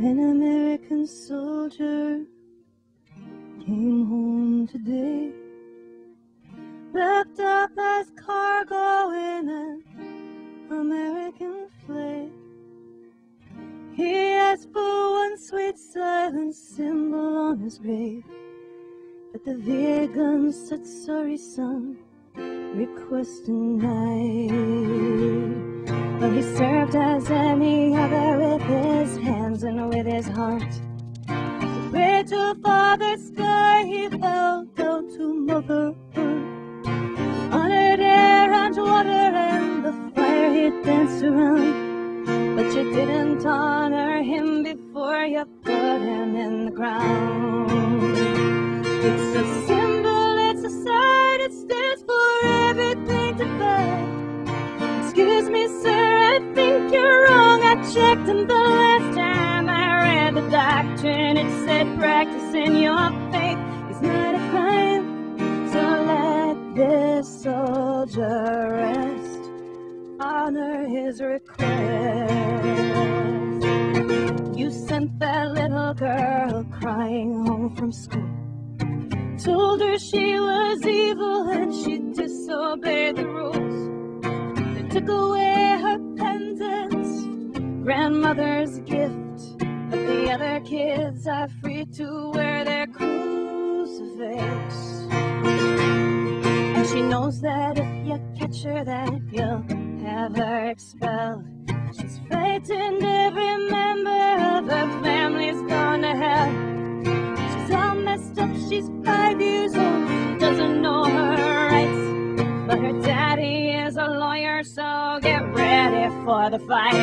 An American soldier came home today, wrapped up as cargo in an American flag. He asked for one sweet silent symbol on his grave, but the VA gun said, sorry son, request denied. Well, he served as any other with his hands and with his heart. He prayed to Father Sky, he felt out to Mother Earth. Honored air and water and the fire he danced around. But you didn't honor him before you put him in the ground. It's a symbol, it's a sign, it stands for everything to fight. Excuse me, sir, I think you're wrong. I checked him the last time I read the doctrine. It said practicing your faith is not a crime. So let this soldier rest, honor his request. You sent that little girl crying home from school, told her she was evil and she disobeyed the rules. They took away her pendants, grandmother's gift, but the other kids are free to wear their crucifix. And she knows that if you catch her that you'll have her expelled. She's frightened every member of her family's gone to hell. She's all messed up, she's 5 years old, she doesn't know her rights. But her daddy is a lawyer, so get ready for the fight.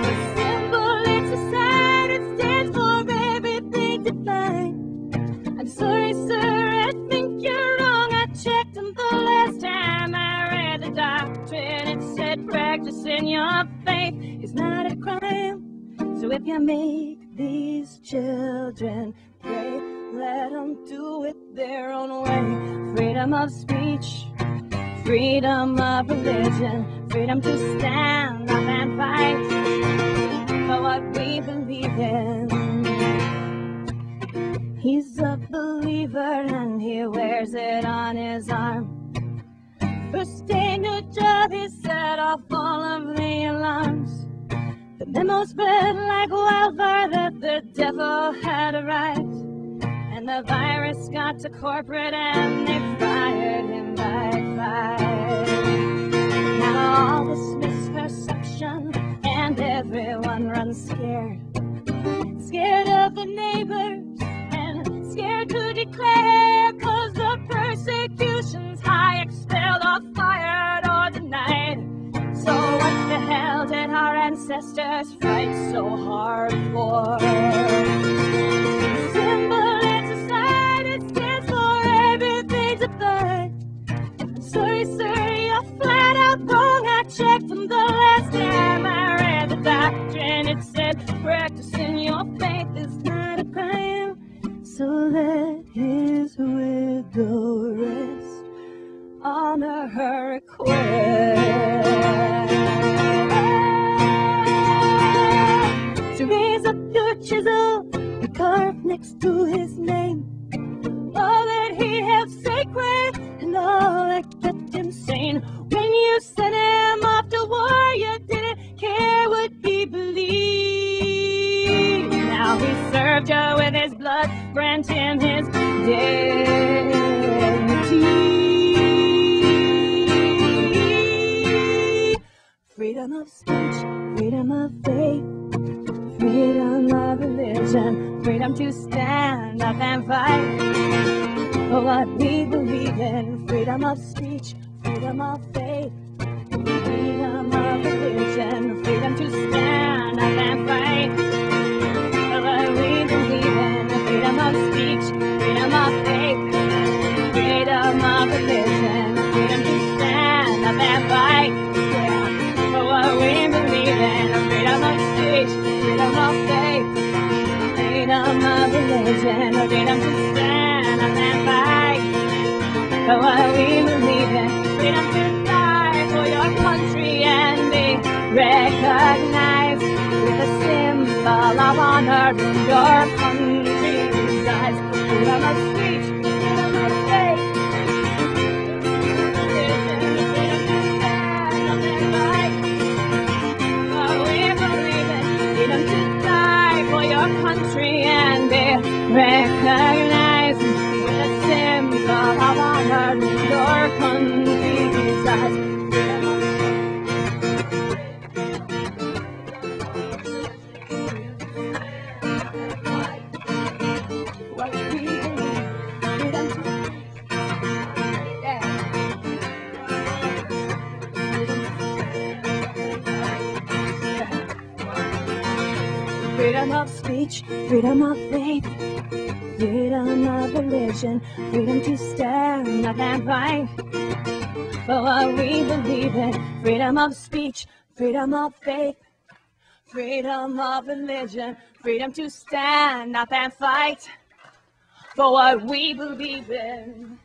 It's a symbol, it's a sign, it stands for everything divine. I'm sorry, sir, I think you're wrong. I checked him the last time I read the doctrine. It said practicing your faith is not a crime. So if you make these children pray, let them do it their own way. Freedom of speech, freedom of religion, freedom to stand up and fight for what we believe in. He's a believer and he wears it on his arm. First day, new job, he set off all of the alarms. The memo spread like wildfire that the devil had arrived. And the virus got to corporate and they fired him by fire. Now all this misperception and everyone runs scared. Scared of the neighbors and scared to declare, 'cause the persecution's high, expelled or fired or denied. So what the hell did our ancestors fight so hard for? Symbol, it's a sign, it stands for everything to fight. I'm sorry, sir, you're flat out wrong. I checked them the last time I read the doctrine. It said practicing your faith is not a crime. So let his widow rest, honor her request. So raise up your chisel and carve next to his name all that he have sacred and all that kept him sane. When you sent him off to war, you didn't care what he believed. Now he served you with his blood, grant him his dignity. Freedom of speech, freedom of faith, freedom of religion, freedom to stand up and fight for what we believe in. Freedom of speech, freedom of faith, freedom of religion, freedom to stand up and fight for what we believe in. Freedom of speech, freedom of faith, freedom of religion, freedom to stand up and fight for what we believe in. Freedom of speech, freedom of faith, freedom of religion, freedom to stand up and fight for what we believe in. Freedom to die for your country and be recognized with a symbol of honor in your country's eyes. Freedom of speech, freedom of faith, freedom to die for your country and be recognized with a symbol of honor in your country's eyes. Freedom of speech, freedom of faith, freedom of religion, freedom to stand up and fight for what we believe in. Freedom of speech, freedom of faith, freedom of religion, freedom to stand up and fight for what we believe in.